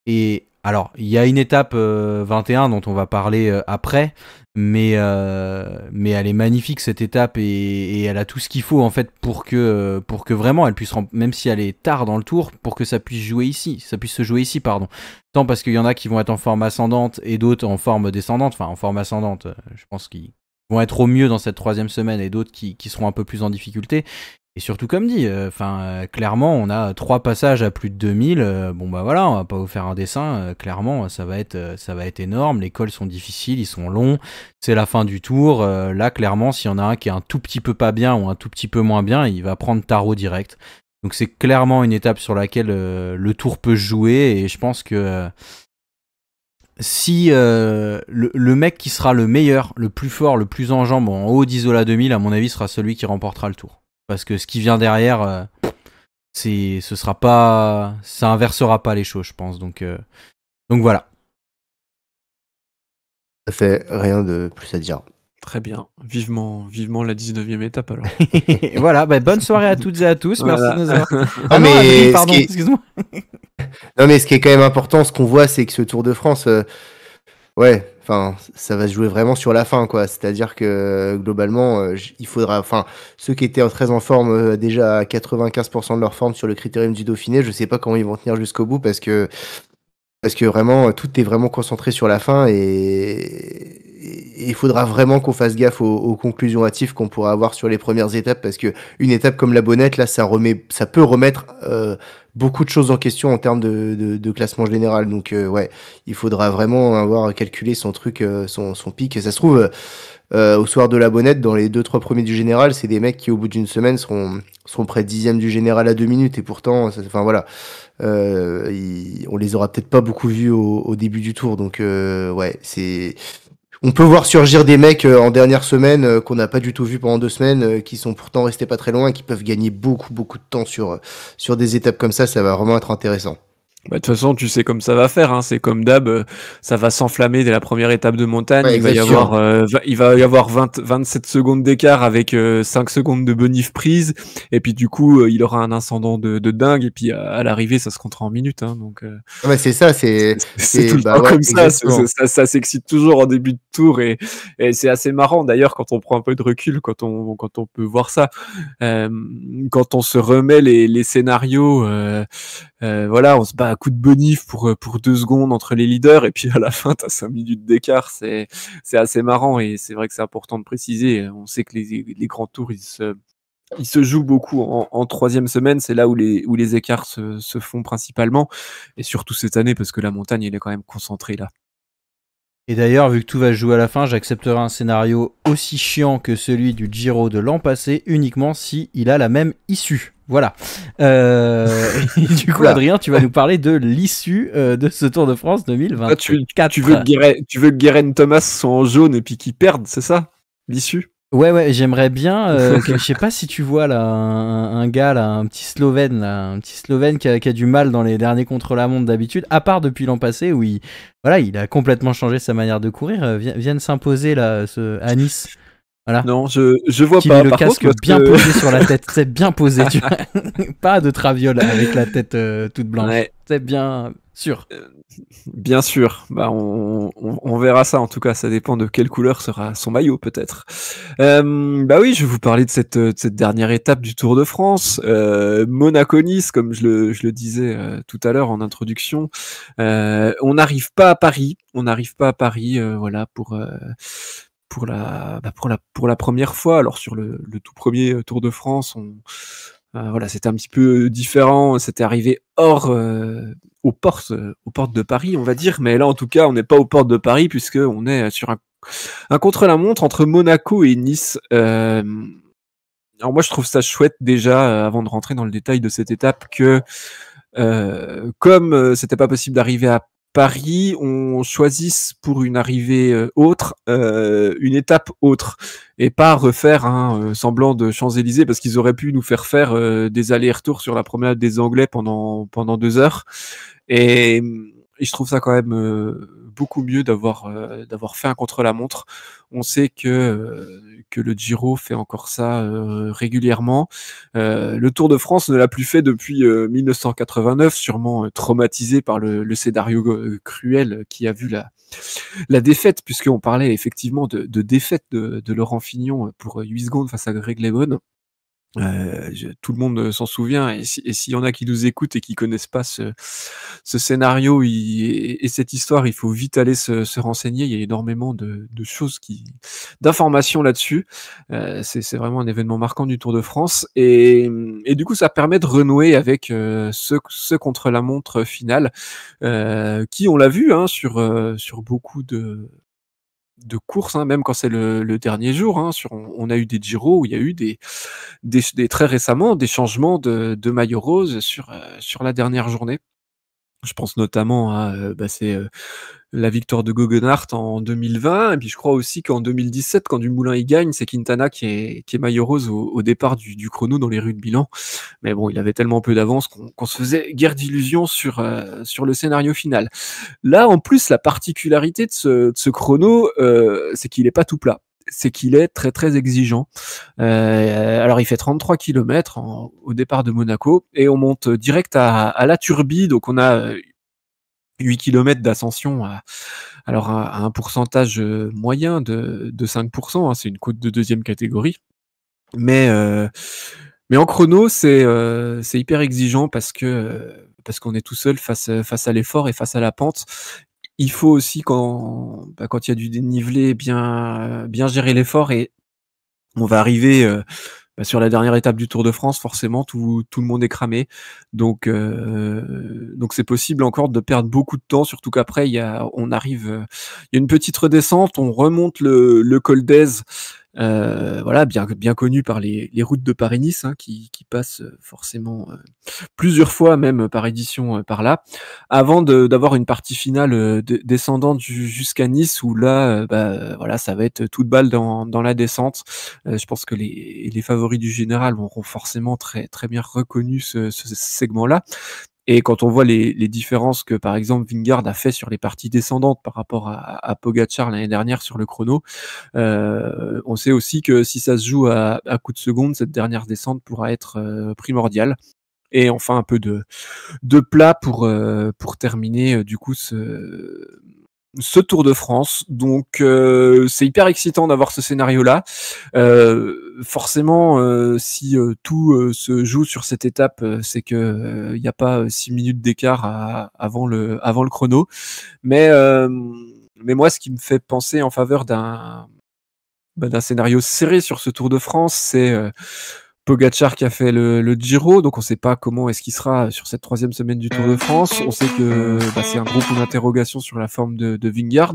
Et alors il y a une étape 21 dont on va parler après, mais elle est magnifique cette étape et elle a tout ce qu'il faut en fait pour que vraiment elle puisse même si elle est tard dans le tour, pour que ça puisse se jouer ici, pardon. Tant parce qu'il y en a qui vont être en forme ascendante et d'autres en forme descendante, enfin en forme ascendante, je pense qu'ils vont être au mieux dans cette 3e semaine et d'autres qui seront un peu plus en difficulté. surtout comme dit, clairement on a 3 passages à plus de 2000, bon bah voilà, on va pas vous faire un dessin, clairement ça va être énorme, les cols sont difficiles, ils sont longs, c'est la fin du tour, là clairement s'il y en a un qui est un tout petit peu pas bien ou un tout petit peu moins bien, il va prendre tarot direct. Donc c'est clairement une étape sur laquelle le tour peut se jouer, et je pense que si le mec qui sera le meilleur, le plus fort, le plus en jambes en haut d'Isola 2000, à mon avis, sera celui qui remportera le tour. Parce que ce qui vient derrière, ça inversera pas les choses, je pense. Donc voilà. Ça fait rien de plus à dire. Très bien. Vivement la 19e étape alors. Voilà, bonne soirée à toutes et à tous. Voilà. Merci de nous avoir. Ah, mais Adrien, pardon, ce qui est- excuse-moi. Non, mais ce qui est quand même important, ce qu'on voit, c'est que ce Tour de France, ouais, enfin, ça va se jouer vraiment sur la fin, quoi. C'est-à-dire que globalement, il faudra, enfin, ceux qui étaient très en forme, déjà à 95% de leur forme sur le critérium du Dauphiné, je sais pas comment ils vont tenir jusqu'au bout parce que vraiment, tout est vraiment concentré sur la fin et il faudra vraiment qu'on fasse gaffe aux conclusions hâtives qu'on pourra avoir sur les premières étapes parce que une étape comme la Bonnette, là, ça peut remettre beaucoup de choses en question en termes de classement général. Donc, ouais, il faudra vraiment avoir calculé son truc, son pic. Et ça se trouve, au soir de la Bonnette, dans les 2-3 premiers du général, c'est des mecs qui, au bout d'une semaine, seront près de 10e du général à 2 minutes. Et pourtant, enfin voilà. On les aura peut-être pas beaucoup vus au début du tour, donc ouais, on peut voir surgir des mecs en dernière semaine qu'on n'a pas du tout vu pendant 2 semaines, qui sont pourtant restés pas très loin et qui peuvent gagner beaucoup de temps sur des étapes comme ça va vraiment être intéressant. De toute façon, tu sais comme ça va faire, hein. C'est comme d'hab, ça va s'enflammer dès la première étape de montagne. Ouais, Il va y exactement. avoir 27 secondes d'écart avec 5 secondes de bonif prise. Et puis du coup, il aura un incendant de dingue. Et puis à l'arrivée, ça se comptera en minutes. Hein, donc Ouais, c'est ça, c'est tout le bah temps ouais, comme ça. exactement. Ça s'excite toujours en début de tour. Et c'est assez marrant d'ailleurs quand on prend un peu de recul, quand on peut voir ça. Quand on se remet les scénarios, voilà, on se bat à coup de bonif pour 2 secondes entre les leaders et puis à la fin t'as 5 minutes d'écart, c'est assez marrant et c'est vrai que c'est important de préciser. On sait que les grands tours ils se jouent beaucoup en troisième semaine, c'est là où les écarts se font principalement et surtout cette année parce que la montagne elle est quand même concentrée là. Et d'ailleurs, vu que tout va se jouer à la fin, j'accepterai un scénario aussi chiant que celui du Giro de l'an passé, uniquement si il a la même issue. Voilà. Du coup, Oula. Adrien, tu vas nous parler de l'issue de ce Tour de France 2024. Ah, tu veux que Guérin Thomas soit en jaune et puis qu'il perde, c'est ça l'issue? Ouais, j'aimerais bien. Je sais pas si tu vois là un gars là, un petit Slovène qui a du mal dans les derniers contre-la-montre d'habitude, à part depuis l'an passé où il a complètement changé sa manière de courir. Vienne s'imposer là à Nice. Voilà. Non, je vois Qui pas. le Par casque contre, bien posé sur la tête, c'est bien posé, tu vois. Pas de traviole avec la tête toute blanche. Ouais. C'est bien sûr. Bien sûr, on verra ça en tout cas, ça dépend de quelle couleur sera son maillot peut-être. Oui, je vais vous parler de cette dernière étape du Tour de France, Monaco-Nice, comme je le disais tout à l'heure en introduction. On n'arrive pas à Paris, voilà pour la première fois. Alors sur le tout premier Tour de France, voilà, c'était un petit peu différent, c'était arrivé hors aux portes de Paris, on va dire, mais là en tout cas, on n'est pas aux portes de Paris puisque on est sur un contre-la-montre entre Monaco et Nice. Alors moi, je trouve ça chouette déjà, avant de rentrer dans le détail de cette étape, que comme c'était pas possible d'arriver à Paris, on choisisse pour une arrivée autre, une étape autre, et pas refaire un semblant de Champs-Élysées, parce qu'ils auraient pu nous faire des allers-retours sur la promenade des Anglais pendant 2 heures. Et je trouve ça quand même beaucoup mieux d'avoir fait un contre-la-montre. On sait que le Giro fait encore ça régulièrement. Le Tour de France ne l'a plus fait depuis 1989, sûrement traumatisé par le scénario cruel qui a vu la défaite, puisqu'on parlait effectivement de défaite de Laurent Fignon pour 8 secondes face à Greg LeMond. Tout le monde s'en souvient, et s'il y en a qui nous écoutent et qui connaissent pas ce scénario et cette histoire, il faut vite aller se renseigner. Il y a énormément de choses d'informations là-dessus. C'est vraiment un événement marquant du Tour de France, et du coup ça permet de renouer avec ce contre-la-montre final, qui, on l'a vu, hein, sur beaucoup de courses, hein, même quand c'est le dernier jour, hein, on a eu des Giro où il y a eu très récemment des changements de maillot rose sur la dernière journée. Je pense notamment à la victoire de Gogenhardt en 2020, et puis je crois aussi qu'en 2017, quand Dumoulin y gagne, c'est Quintana qui est maillot rose au départ du chrono dans les rues de Milan. Mais bon, il avait tellement peu d'avance qu'on se faisait guère d'illusions sur le scénario final. Là, en plus, la particularité de ce chrono, c'est qu'il est pas tout plat. C'est qu'il est très très exigeant. Alors il fait 33 km au départ de Monaco, et on monte direct à la Turbie, donc on a 8 km d'ascension à un pourcentage moyen de 5%, hein, c'est une côte de deuxième catégorie. Mais en chrono, c'est hyper exigeant parce qu'on est tout seul face à l'effort et face à la pente. Il faut aussi, quand il y a du dénivelé, bien gérer l'effort, et on va arriver sur la dernière étape du Tour de France, forcément tout le monde est cramé, donc c'est possible encore de perdre beaucoup de temps, surtout qu'après il y a une petite redescente, on remonte le col d'Èze, voilà, bien connu par les routes de Paris-Nice, hein, qui passent forcément plusieurs fois même par édition par là, avant d'avoir une partie finale descendante jusqu'à Nice, où là voilà, ça va être toute balle dans la descente. Je pense que les favoris du général auront forcément très très bien reconnu ce segment-là. Et quand on voit les différences que, par exemple, Vingegaard a fait sur les parties descendantes par rapport à Pogačar l'année dernière sur le chrono, on sait aussi que si ça se joue à coup de seconde, cette dernière descente pourra être primordiale. Et enfin, un peu de plat pour terminer du coup ce Tour de France. Donc c'est hyper excitant d'avoir ce scénario-là. Forcément, si tout se joue sur cette étape, c'est que il n'y a pas 6 minutes d'écart avant le chrono. Mais moi, ce qui me fait penser en faveur d'un scénario serré sur ce Tour de France, c'est Pogačar qui a fait le Giro, donc on ne sait pas comment est-ce qu'il sera sur cette 3e semaine du Tour de France. On sait que c'est un gros point d'interrogation sur la forme de Vingegaard,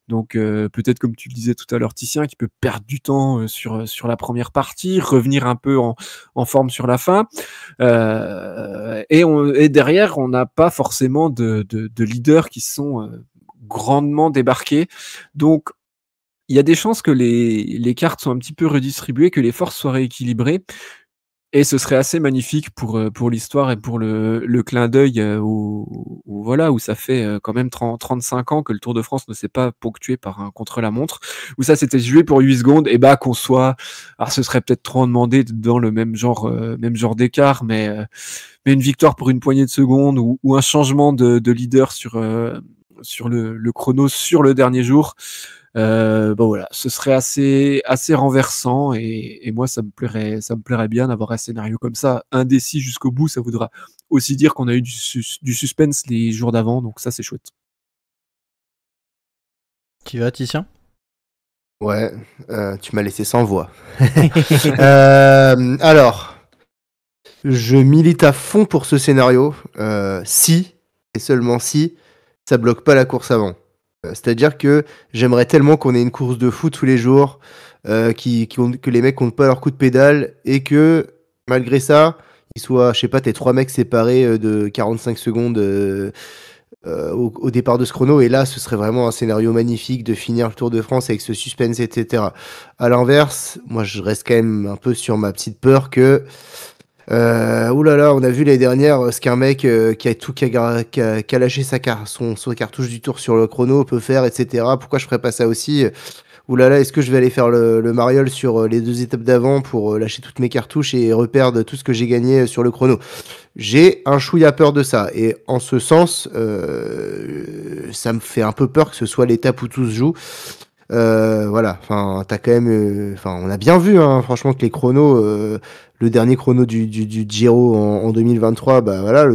donc peut-être, comme tu le disais tout à l'heure, Titien, qui peut perdre du temps sur la première partie, revenir un peu en forme sur la fin, et derrière on n'a pas forcément de leaders qui sont grandement débarqués, donc il y a des chances que les cartes soient un petit peu redistribuées, que les forces soient rééquilibrées, et ce serait assez magnifique pour l'histoire et pour le clin d'œil où ça fait quand même 35 ans que le Tour de France ne s'est pas ponctué par un contre-la-montre, où ça s'était joué pour 8 secondes, et qu'on soit... Alors ce serait peut-être trop en demander dans le même genre d'écart, mais une victoire pour une poignée de secondes, ou un changement de leader sur le chrono sur le dernier jour. Voilà, ce serait assez renversant, et moi ça me plairait bien d'avoir un scénario comme ça, indécis jusqu'au bout. Ça voudra aussi dire qu'on a eu du suspense les jours d'avant, donc ça c'est chouette. Tu vas, Titien ? Ouais, tu m'as laissé sans voix. Alors, je milite à fond pour ce scénario, si, et seulement si, ça bloque pas la course avant. C'est-à-dire que j'aimerais tellement qu'on ait une course de fou tous les jours, que les mecs comptent pas leur coup de pédale, et que, malgré ça, ils soient, je sais pas, t'es 3 mecs séparés de 45 secondes au départ de ce chrono, et là, ce serait vraiment un scénario magnifique de finir le Tour de France avec ce suspense, etc. À l'inverse, moi, je reste quand même un peu sur ma petite peur que... oulala, on a vu l'année dernière ce qu'un mec qui a lâché son cartouche du Tour sur le chrono peut faire, etc. Pourquoi je ferais pas ça aussi? Oulala, est-ce que je vais aller faire le mariole sur les 2 étapes d'avant pour lâcher toutes mes cartouches et reperdre tout ce que j'ai gagné sur le chrono? J'ai un chouïa peur de ça, et en ce sens, ça me fait un peu peur que ce soit l'étape où tout se joue. Voilà, enfin, t'as quand même, enfin, on a bien vu, hein, franchement, que les chronos, le dernier chrono du Giro en 2023, bah voilà,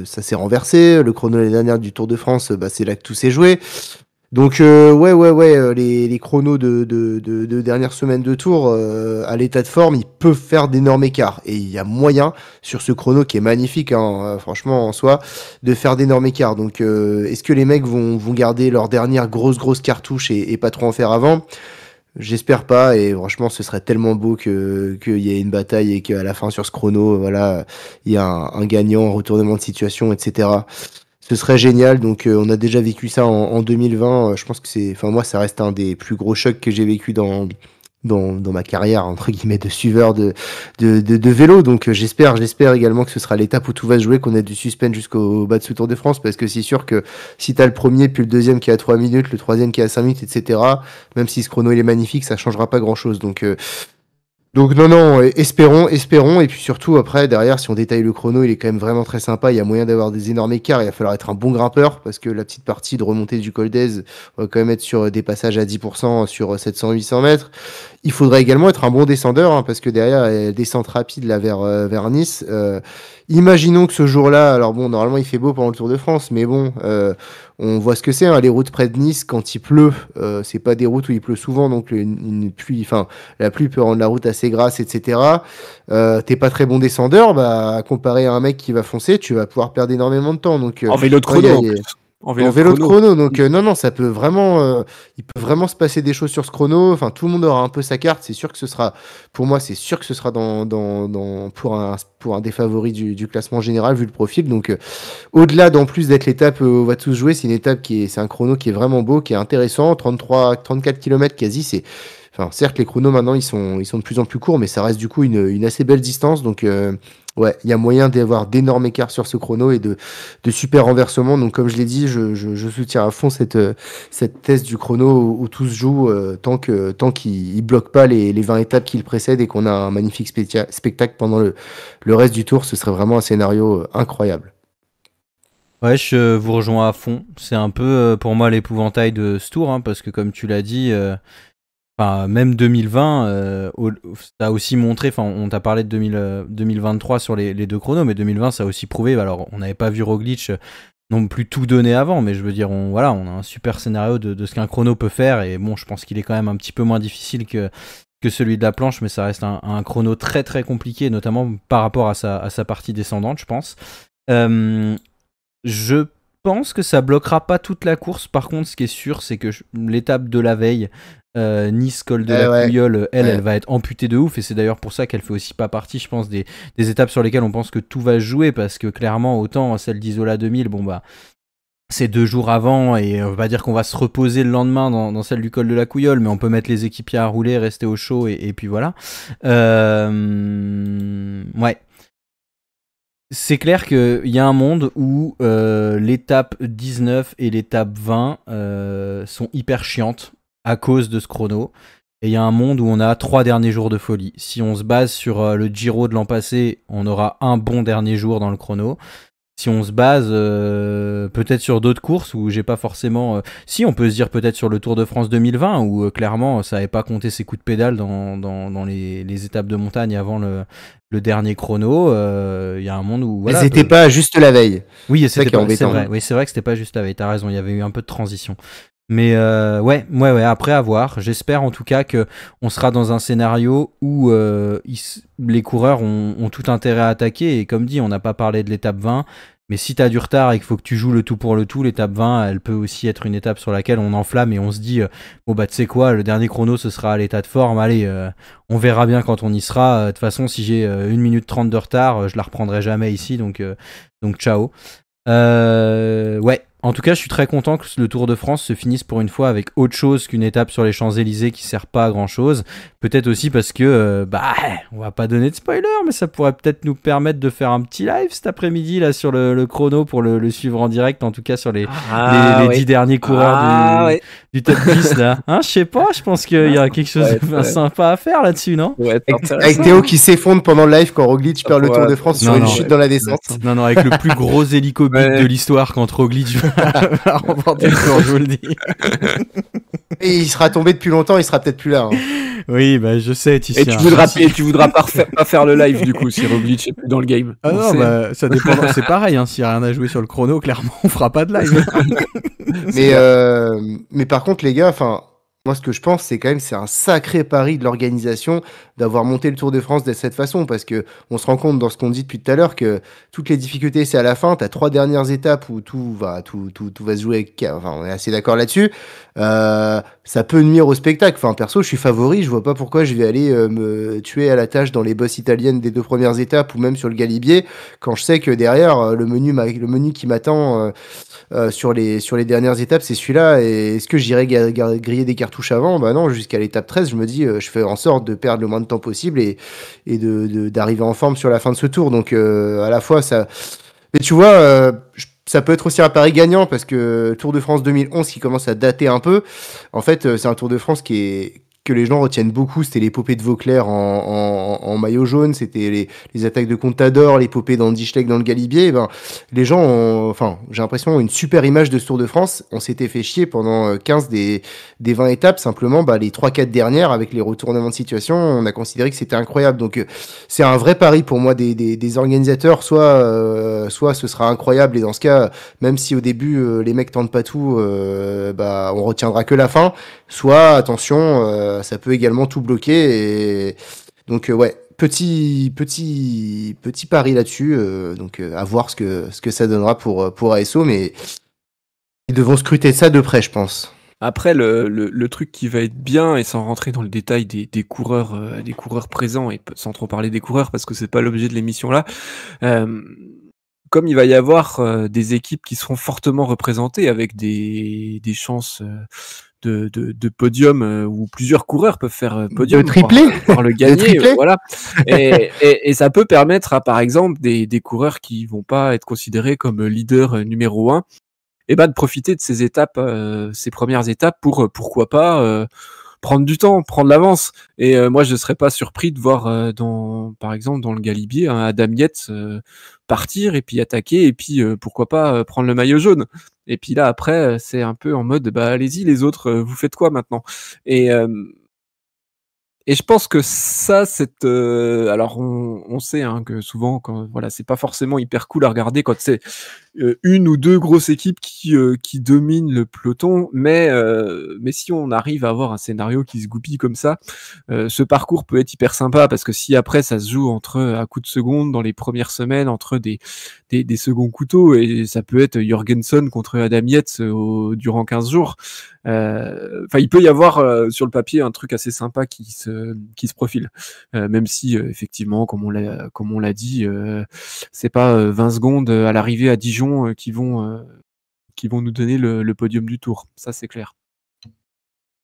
ça s'est renversé. Le chrono l'année dernière du Tour de France, bah c'est là que tout s'est joué. Donc ouais, les chronos de dernière semaine de Tour, à l'état de forme, ils peuvent faire d'énormes écarts. Et il y a moyen, sur ce chrono qui est magnifique, hein, franchement, en soi, de faire d'énormes écarts. Donc est-ce que les mecs vont garder leur dernière grosse cartouche et pas trop en faire avant? J'espère pas, et franchement, ce serait tellement beau qu'il y ait une bataille et qu'à la fin, sur ce chrono, voilà, il y a un gagnant, un retournement de situation, etc. Ce serait génial. Donc, on a déjà vécu ça en 2020. Je pense que enfin, moi, ça reste un des plus gros chocs que j'ai vécu dans ma carrière, entre guillemets, de suiveur de vélo. Donc, j'espère également que ce sera l'étape où tout va se jouer, qu'on a du suspense jusqu'au bas de ce Tour de France, parce que c'est sûr que si t'as le premier, puis le deuxième qui est à 3 minutes, le troisième qui est à 5 minutes, etc., même si ce chrono il est magnifique, ça changera pas grand chose. Donc non, espérons, et puis surtout après, derrière, si on détaille le chrono, il est quand même vraiment très sympa, il y a moyen d'avoir des énormes écarts, il va falloir être un bon grimpeur, parce que la petite partie de remontée du col d'Aise, on va quand même être sur des passages à 10% sur 700-800 mètres. Il faudrait également être un bon descendeur, hein, parce que derrière, descente rapide là vers Nice. Imaginons que ce jour-là, alors bon, normalement il fait beau pendant le Tour de France, mais bon, on voit ce que c'est, hein, les routes près de Nice quand il pleut, c'est pas des routes où il pleut souvent, donc une pluie, enfin la pluie peut rendre la route assez grasse, etc. T'es pas très bon descendeur, bah comparé à un mec qui va foncer, tu vas pouvoir perdre énormément de temps. Donc En vélo de chrono, en plus. En vélo de chrono, donc non, ça peut vraiment, il peut vraiment se passer des choses sur ce chrono. Enfin, tout le monde aura un peu sa carte. C'est sûr que ce sera, pour moi, c'est sûr que ce sera pour un des favoris du classement général vu le profil. Donc, au-delà d'en plus d'être l'étape où on va tous jouer, c'est un chrono qui est vraiment beau, qui est intéressant, 34 km quasi. Enfin, certes, les chronos maintenant ils sont de plus en plus courts, mais ça reste du coup une assez belle distance. Donc ouais, il y a moyen d'avoir d'énormes écarts sur ce chrono et de super renversements. Donc comme je l'ai dit, je soutiens à fond cette thèse du chrono où tout se joue tant qu'il bloque pas les 20 étapes qui le précèdent et qu'on a un magnifique spectacle pendant le reste du tour. Ce serait vraiment un scénario incroyable. Ouais, je vous rejoins à fond. C'est un peu pour moi l'épouvantail de ce tour, hein, parce que comme tu l'as dit, même 2020, ça a aussi montré, enfin on t'a parlé de 2023 sur les deux chronos, mais 2020 ça a aussi prouvé, alors on n'avait pas vu Roglic non plus tout donner avant, mais je veux dire, on a un super scénario de ce qu'un chrono peut faire, et bon, je pense qu'il est quand même un petit peu moins difficile que celui de la planche, mais ça reste un chrono très très compliqué, notamment par rapport à sa partie descendante, je pense. Je pense que ça bloquera pas toute la course. Par contre, ce qui est sûr, c'est que l'étape de la veille, Nice, col de la Couilleule, elle va être amputée de ouf. Et c'est d'ailleurs pour ça qu'elle fait aussi pas partie, je pense, des étapes sur lesquelles on pense que tout va se jouer. Parce que clairement, autant celle d'Isola 2000, bon bah, c'est 2 jours avant. Et on va pas dire qu'on va se reposer le lendemain dans celle du col de la Couilleule. Mais on peut mettre les équipiers à rouler, rester au chaud. Et puis voilà. Ouais. C'est clair qu'il y a un monde où l'étape 19 et l'étape 20 sont hyper chiantes à cause de ce chrono. Et il y a un monde où on a 3 derniers jours de folie. Si on se base sur le Giro de l'an passé, on aura un bon dernier jour dans le chrono. Si on se base peut-être sur d'autres courses où j'ai pas forcément... Si, on peut se dire peut-être sur le Tour de France 2020 où clairement ça n'avait pas compté ses coups de pédale dans les étapes de montagne avant le dernier chrono. Il y a un monde où... Voilà, c'était pas juste la veille. Oui, c'est vrai. Oui, c'est vrai que c'était pas juste la veille. T'as raison, il y avait eu un peu de transition. Mais ouais, après à voir. J'espère en tout cas qu'on sera dans un scénario où les coureurs ont tout intérêt à attaquer. Et comme dit, on n'a pas parlé de l'étape 20. Mais si t'as du retard et qu'il faut que tu joues le tout pour le tout, l'étape 20, elle peut aussi être une étape sur laquelle on enflamme et on se dit bon bah tu sais quoi, le dernier chrono ce sera à l'état de forme, allez, on verra bien quand on y sera. De toute façon, si j'ai 1 minute 30 de retard, je la reprendrai jamais ici, donc ciao. Ouais. En tout cas, je suis très content que le Tour de France se finisse pour une fois avec autre chose qu'une étape sur les Champs-Élysées qui sert pas à grand chose. Peut-être aussi parce que, on va pas donner de spoiler, mais ça pourrait peut-être nous permettre de faire un petit live cet après-midi là sur le chrono pour le suivre en direct, en tout cas sur les 10 derniers coureurs du top 10 là. Hein, je sais pas, je pense qu'il y a quelque chose de sympa à faire là-dessus, non? Avec Théo qui s'effondre pendant le live quand Roglic perd le Tour de France sur une chute dans la descente. Non, avec le plus gros hélico-beat de l'histoire quand Roglic va remporter le Tour, je vous le dis. Et il sera tombé depuis longtemps, il sera peut-être plus là. Hein. Oui, bah je sais, Et tu voudras pas faire le live du coup si Roglic est plus dans le game. Ah non, bah ça dépend. C'est pareil, hein, s'il n'y a rien à jouer sur le chrono, clairement, on fera pas de live. Mais par contre, les gars, enfin. Moi, ce que je pense, c'est quand même c'est un sacré pari de l'organisation d'avoir monté le Tour de France de cette façon, parce que on se rend compte dans ce qu'on dit depuis tout à l'heure que toutes les difficultés, c'est à la fin. T'as 3 dernières étapes où tout va se jouer. Enfin, on est assez d'accord là-dessus. Ça peut nuire au spectacle. Enfin, perso, je suis favori. Je vois pas pourquoi je vais aller me tuer à la tâche dans les bosses italiennes des 2 premières étapes ou même sur le Galibier quand je sais que derrière le menu qui m'attend. Sur les dernières étapes, c'est celui-là. Et est-ce que j'irai griller des cartouches avant? Bah non, jusqu'à l'étape 13, je me dis, je fais en sorte de perdre le moins de temps possible et d'arriver en forme sur la fin de ce tour. Donc, à la fois, ça. Mais tu vois, ça peut être aussi un pari gagnant parce que Tour de France 2011 qui commence à dater un peu, en fait, c'est un Tour de France que les gens retiennent beaucoup, c'était l'épopée de Vauclair en maillot jaune, c'était les attaques de Contador, l'épopée d'Andy Schleck dans le Galibier. Ben, les gens enfin, j'ai l'impression, une super image de ce Tour de France. On s'était fait chier pendant 15 des 20 étapes, simplement, les 3-4 dernières, avec les retournements de situation, on a considéré que c'était incroyable. Donc, c'est un vrai pari pour moi des organisateurs, soit ce sera incroyable, et dans ce cas, même si au début, les mecs tentent pas tout, on retiendra que la fin, soit, attention, ça peut également tout bloquer. Et donc, ouais, petit pari là-dessus. Donc, à voir ce que ça donnera pour ASO, mais ils devront scruter ça de près, je pense. Après, le truc qui va être bien, et sans rentrer dans le détail des coureurs présents, et sans trop parler des coureurs, parce que c'est pas l'objet de l'émission là, comme il va y avoir des équipes qui seront fortement représentées avec des chances de podium où plusieurs coureurs peuvent faire podium, de triplé, pour le gagner, voilà. Et ça peut permettre à, par exemple, des coureurs qui vont pas être considérés comme leader numéro 1, et de profiter de ces étapes, ces premières étapes pour pourquoi pas prendre du temps, prendre l'avance. Et moi, je ne serais pas surpris de voir, par exemple, dans le Galibier, Adam Yates partir et puis attaquer et puis pourquoi pas prendre le maillot jaune. Et puis là, après, c'est un peu en mode, allez-y les autres, vous faites quoi maintenant? Et je pense que ça, alors on sait que souvent, c'est pas forcément hyper cool à regarder quand c'est une ou deux grosses équipes qui dominent le peloton, mais si on arrive à avoir un scénario qui se goupille comme ça, ce parcours peut être hyper sympa, parce que si après ça se joue à coups de seconde dans les premières semaines, entre des seconds couteaux, et ça peut être Jorgensen contre Adam Yates durant 15 jours, il peut y avoir sur le papier un truc assez sympa qui se profile, même si effectivement, comme on l'a dit, c'est pas 20 secondes à l'arrivée à Dijon qui vont nous donner le podium du Tour, ça c'est clair.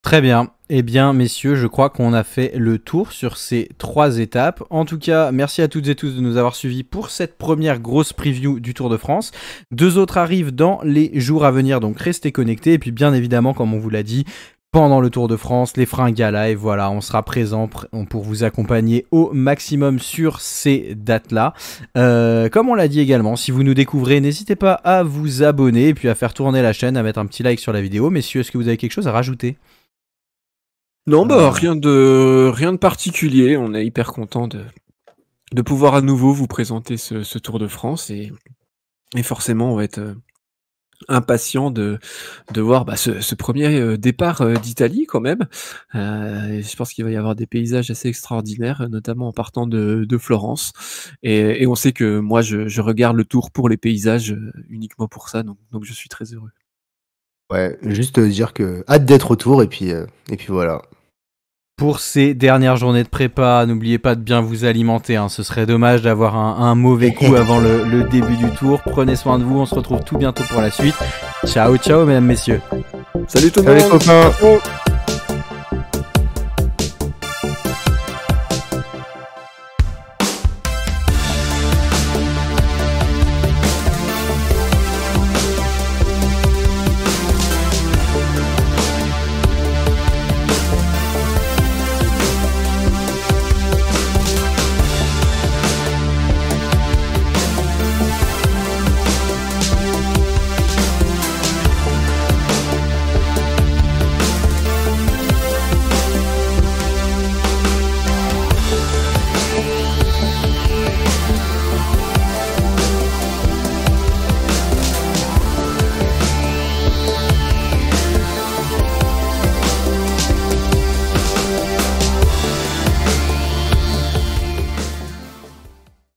Très bien. Eh bien, messieurs, je crois qu'on a fait le tour sur ces 3 étapes. En tout cas, merci à toutes et tous de nous avoir suivis pour cette première grosse preview du Tour de France. 2 autres arrivent dans les jours à venir, donc restez connectés. Et puis, bien évidemment, comme on vous l'a dit, pendant le Tour de France, les Fringales, et voilà, on sera présent pour vous accompagner au maximum sur ces dates-là. Comme on l'a dit également, si vous nous découvrez, n'hésitez pas à vous abonner et puis à faire tourner la chaîne, à mettre un petit like sur la vidéo. Messieurs, est-ce que vous avez quelque chose à rajouter ? Non, rien de particulier. On est hyper content de pouvoir à nouveau vous présenter ce Tour de France, et forcément on va être impatient de voir ce premier départ d'Italie quand même. Je pense qu'il va y avoir des paysages assez extraordinaires, notamment en partant de Florence, et on sait que moi je regarde le Tour pour les paysages, uniquement pour ça, donc je suis très heureux. Ouais, juste dire que hâte d'être au Tour, et puis voilà. Pour ces dernières journées de prépa, n'oubliez pas de bien vous alimenter, ce serait dommage d'avoir un mauvais coup avant le début du Tour. Prenez soin de vous, on se retrouve tout bientôt pour la suite. Ciao, ciao mesdames, messieurs. Salut tout le monde. Salut les copains.